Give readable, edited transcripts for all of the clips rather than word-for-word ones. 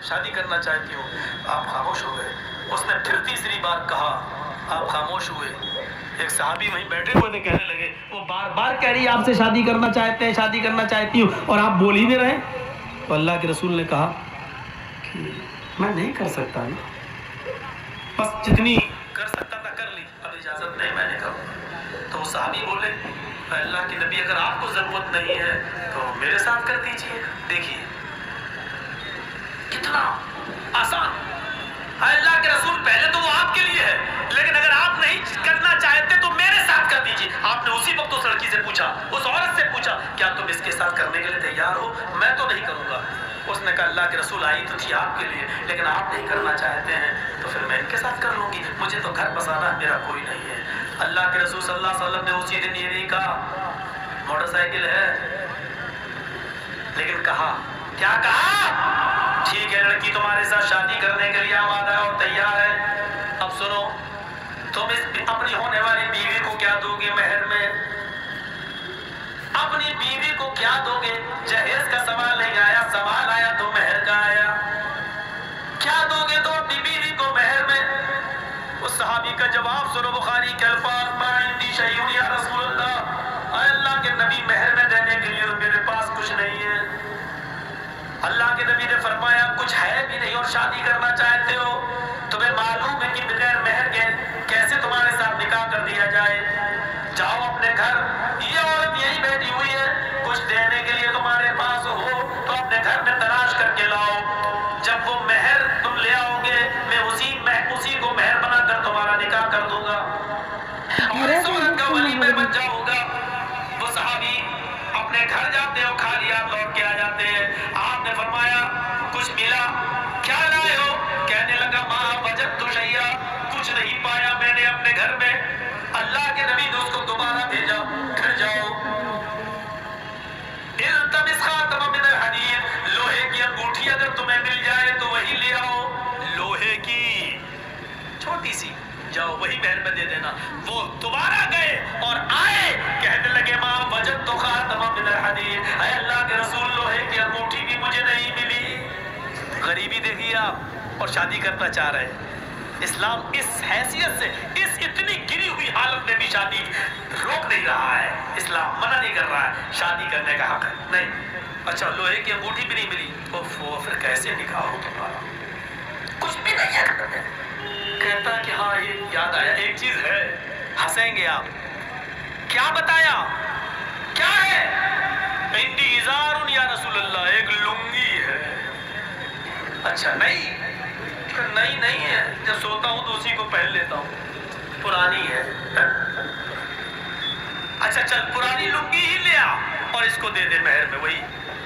शादी करना चाहती हूँ। आप खामोश हो गए। उसने फिर तीसरी बार कहा, आप खामोश हुए। एक सहाबी वहीं बैठे हुए थे, कहने लगे, वो बार बार कह रही है आपसे शादी करना चाहते हैं, शादी करना चाहती हूँ, और आप बोल ही नहीं रहे। तो अल्लाह के रसूल ने कहा कि मैं नहीं कर सकता ना, बस जितनी कर सकता था कर ली, अब इजाजत नहीं मैंने करूँगा। तो वो सहाबी बोले, अल्लाह के नबी अगर आपको जरूरत नहीं है तो मेरे साथ कर दीजिए। देखिए कितना आसान। अल्लाह के रसूल, पहले तो वो आपके लिए है, लेकिन अगर आप नहीं करना चाहते तो मेरे साथ कर दीजिए। आपने उसी वक्त उस लड़की से पूछा, उस औरत से पूछा, क्या तुम इसके साथ करने के लिए तैयार हो? मैं तो नहीं करूंगा। उसने कहा, अल्लाह के रसूल, आई तो थी आपके लिए, लेकिन आप नहीं करना चाहते हैं तो फिर मैं इनके साथ कर लूंगी, मुझे तो घर बसाना मेरा कोई नहीं है। अल्लाह के रसूल सल्लल्लाहु अलैहि वसल्लम ने उसी दिन ये नहीं कहा मोटरसाइकिल है, लेकिन कहा, क्या कहा? ठीक है, लड़की तुम्हारे साथ शादी करने के लिए आमादा है और तैयार है। अब सुनो, तुम इस अपनी होने वाली बीवी को क्या दोगे मेहर में? अपनी बीवी को क्या दोगे? जहेज का सवाल नहीं आया, सवाल आया तो मेहर का आया। क्या दोगे तो अपनी बीवी को मेहर में? उस सहाबी का जवाब सुनो, बुखारी के अल्फाज, मा इंदी शैउन या रसूल अल्लाह, अल्लाह के नबी, मेहर में देने के लिए मेरे पास कुछ नहीं है। अल्लाह के नबी ने फरमाया, कुछ है भी नहीं और शादी करना चाहते हो? तुम्हें मालूम है कि बगैर मेहर के कैसे तुम्हारे साथ निकाह कर दिया जाए? जाओ अपने घर, ये औरत यही बैठी हुई है, कुछ देने के लिए तुम्हारे पास हो तो अपने घर में तलाश करके लाओ। जब वो मेहर तुम ले आओगे, मैं उसी को मेहर बनाकर तुम्हारा निकाह कर दूंगा और इस औरत का वली मैं बन जाऊंगा। वो सहाबी अपने घर जाते हो, खाली हाथ लौट के आ जाते हैं। आपने फरमाया, कुछ मिला? क्या लाए हो? कहने लगा, माँ वजद तो शैया, कुछ नहीं पाया मैंने अपने घर में। अल्लाह के नबी ने उसको दोबारा भेजा, घर जाओ, इल्तमिस खातम मिन हदीद, लोहे की अंगूठी अगर तुम्हें मिल जाए तो वही ले आओ, लोहे की छोटी सी, जाओ वही मेहर में दे देना। वो दोबारा गए और आए, कहने लगे, माँ वजद तो खातम मिन हदीद, अल्लाह के रसूल, लोहे की अंगूठी भी मुझे नहीं मिली। गरीबी देखिए आप, और शादी करना चाह रहे हैं। इस्लाम इस हैसियत से, इस इतनी गिरी हुई हालत में भी शादी रोक नहीं रहा है। इस्लाम मना नहीं कर रहा है, शादी करने का हक है। नहीं, अच्छा लोहे की अंगूठी भी नहीं मिली, तो फिर कैसे निकाह हो तुम्हारा? कुछ भी नहीं है। कहता कि हाँ, ये याद आया, एक चीज है। हंसेंगे आप, क्या बताया? क्या है? इंदी इज़ारुन या रसूल अल्लाह, एक लुंगी है। अच्छा नहीं है, जब सोता हूँ तो उसी को पहन लेता हूँ, पुरानी है। अच्छा चल, पुरानी लुंगी ही ले आ और इसको दे दे मेहर में, वही।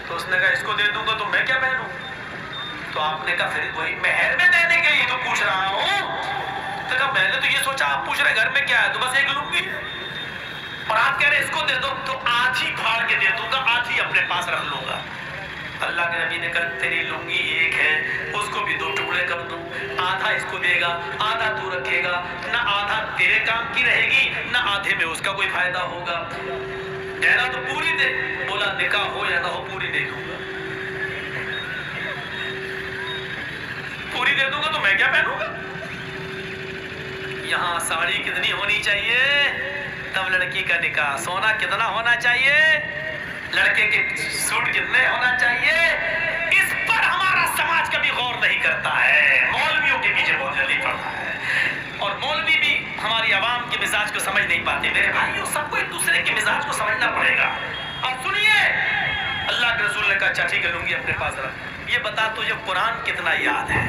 तो उसने कहा, इसको दे दूंगा तो मैं क्या पहनूं? तो आपने कहा, फिर वही मेहर में देने के लिए तो पूछ रहा हूँ। तो कहा, मैंने तो ये सोचा आप पूछ रहे घर में क्या है, तो बस एक लुंगी है, और आप कह रहे इसको दे दो, तो आधी फाड़ के दे दूंगा, आधी अपने पास रख लूंगा। अल्लाह के नबी ने कहा, तेरी लुंगी एक है, उसको भी 2 टुकड़े कर दूं, आधा इसको देगा, आधा तू रखेगा, ना आधा तेरे काम की रहेगी, ना आधे में उसका कोई फायदा होगा। कहना तो पूरी दे। बोला, निकाह हो या ना हो, पूरी दे दूंगा। पूरी दे दूंगा तो मैं क्या पहनूंगा? यहाँ साड़ी कितनी होनी चाहिए तब लड़की का निकाह? सोना कितना होना चाहिए? लड़के के सूट कितने होना चाहिए? इस पर हमारा समाज कभी गौर नहीं करता है, मौलवियों के पीछे बहुत जल्दी पड़ता है, और मौलवी भी हमारी आवाम के मिजाज को समझ नहीं पाते। मेरे भाइयों, सबको एक दूसरे के मिजाज को समझना पड़ेगा। अब सुनिए, अल्लाह के रसूल ने कहा, अच्छा ठीक है, लूंगी अपने पास रख। ये बता तुझे कुरान कितना याद है?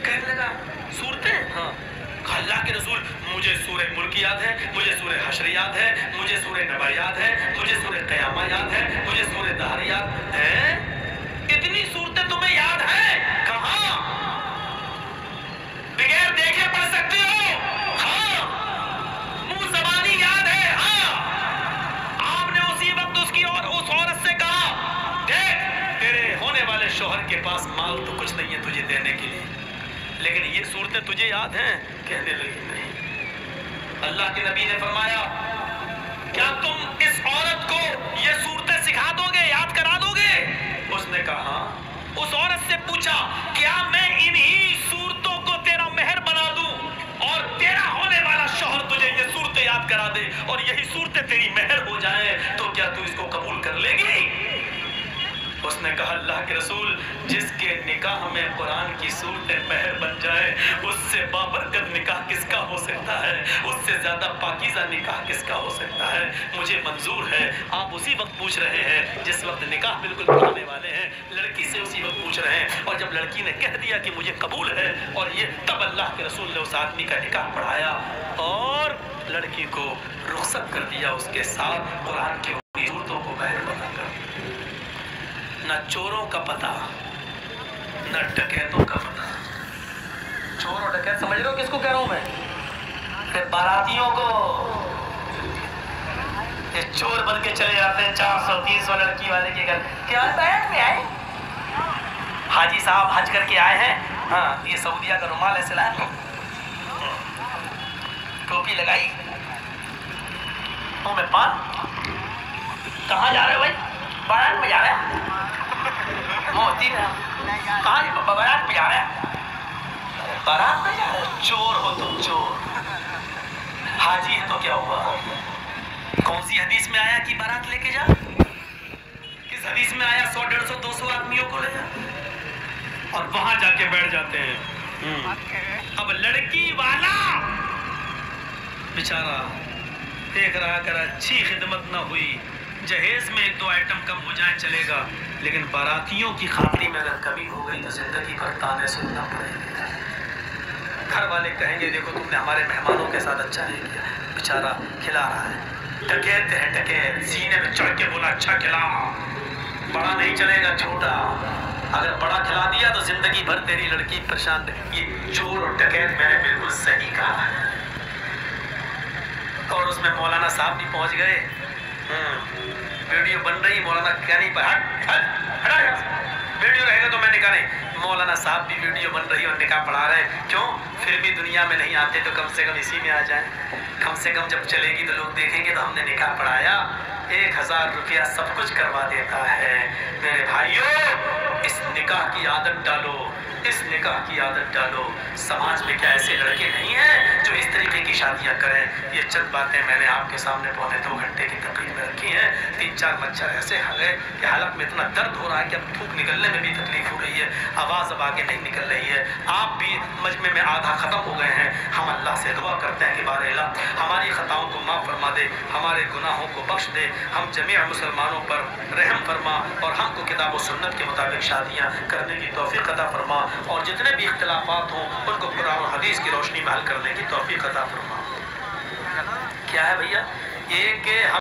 कहने लगा, सूरतें? हाँ। अल्लाह के रसूल, मुझे सूरह मुल्क याद है, मुझे सूरह हश्र याद है, मुझे सूरह नबा याद है, मुझे सूरह क़यामा याद है, मुझे सूरह दहर याद है। इतनी सूरतें तुम्हें याद है? कहाँ? बगैर देखे पढ़ सकते हो? हाँ। मुंह ज़बानी याद है? हाँ। आपने उसी वक्त उसकी और उस औरत से कहा, देख, तेरे होने वाले शौहर के पास माल तो कुछ नहीं है तुझे देने के लिए, लेकिन ये सूरतें तुझे याद हैं? कहने लगी, नहीं। अल्लाह के नबी ने फरमाया, क्या तुम इस औरत को ये सूरतें सिखा दोगे, याद करा दोगे? उसने कहा, हाँ। उस औरत से पूछा, क्या मैं इन्हीं सूरतों को तेरा मेहर बना दूं और तेरा होने वाला शौहर तुझे ये सूरतें याद करा दे और यही सूरतें तेरी मेहर हो जाएं, तो क्या तू इसको कबूल कर लेगी? उसने कहा, अल्लाह के रसूल, जिसके निकाह में कुरान की सूरतें मेहर बन जाए, उससे बाबरकत निकाह किसका हो सकता है? उससे ज्यादा पाकीज़ा निकाह किसका हो सकता है? मुझे मंजूर है। आप उसी वक्त पूछ रहे हैं जिस वक्त निकाह बिल्कुल पढ़ाने वाले हैं, लड़की से उसी वक्त पूछ रहे हैं। और जब लड़की ने कह दिया कि मुझे कबूल है, और ये तब अल्लाह के रसूल ने उस आदमी का निकाह पढ़ाया और लड़की को रुखसत कर दिया उसके साथ कुरान की सूरतों को मेहर बनाकर। न चोरों का पता, न डकैतों का पता। चोर और डकैत समझ रहे हो किसको कह रहा हूं मैं? कि बारातियों को ये चोर बन के चले जाते हैं 400-300 लड़की वाले के घर। क्या बैठ में आए? हाजी साहब हज करके आए हैं। हाँ, ये सऊदिया का रुमाल ऐसे लाया, टोपी लगाई, मुंह में पान। कहाँ जा रहे हो भाई? बारात में जा रहे हैं। मोती में कहाँ बारात में जा रहे हैं? बारात में जा रहे हैं? चोर हो तुम, चोर। हाजी है तो क्या हुआ? कौन सी हदीस में आया कि बारात लेके जा? किस हदीस में आया 100, 150, 200 आदमियों को ले जा? और वहां जाके बैठ जाते हैं। अब लड़की वाला बेचारा देख रहा, अगर अच्छी खिदमत ना हुई, जहेज में 1-2 आइटम कम हो जाए चलेगा, लेकिन बारातियों की खातिर में अगर कमी हो गई तो जिंदगी भर ताने सुनना पड़ेगा। घर वाले कहेंगे, देखो तुमने हमारे मेहमानों के साथ अच्छा नहीं किया। बेचारा खिला रहा है, डकैत है डकैत, सीने में चढ़ के बोला, अच्छा खिला, बड़ा नहीं चलेगा, छोटा। अगर बड़ा खिला दिया तो जिंदगी भर तेरी लड़की परेशान रहेगी। चोर और डकैत मैंने बिल्कुल सही कहा है। और उसमें मौलाना साहब भी पहुंच गए। वीडियो बन रही, मौलाना क्या नहीं, वीडियो रहेगा तो मैं निकाह नहीं। मौलाना साहब भी वीडियो बन रही और निकाह पढ़ा रहे। क्यों? फिर भी दुनिया में नहीं आते तो कम से कम इसी में आ जाए। कम से कम जब चलेगी तो लोग देखेंगे तो हमने निकाह पढ़ाया। 1000 रुपया सब कुछ करवा देता है। मेरे भाइयों, इस निकाह की आदत डालो, इस निकाह की आदत डालो। समाज में क्या ऐसे लड़के नहीं हैं जो इस तरीके की शादियां करें? ये चंद बातें मैंने आपके सामने 1.25 घंटे की तकरीर में रखी हैं। 3-4 मच्छर ऐसे आ गए कि हालत में इतना दर्द हो रहा है कि अब थूक निकलने में भी तकलीफ हो रही है, आवाज़ अब आगे नहीं निकल रही है। आप भी मजमे में आधा ख़त्म हो गए हैं। हम अल्लाह से दुआ करते हैं कि बारे अल्लाह हमारी ख़ताओं को माफ़ फरमा दे, हमारे गुनाहों को बख्श दे, हम जमीअ मुसलमानों पर रहम फरमा और हमको किताब व सुन्नत के मुताबिक शादियाँ करने की तौफीक अता फरमा, और जितने भी इख्तिलाफात हों उनको कुरान और हदीस की रोशनी में हल करने की तौफीक अता फरमा। क्या है भैया? एक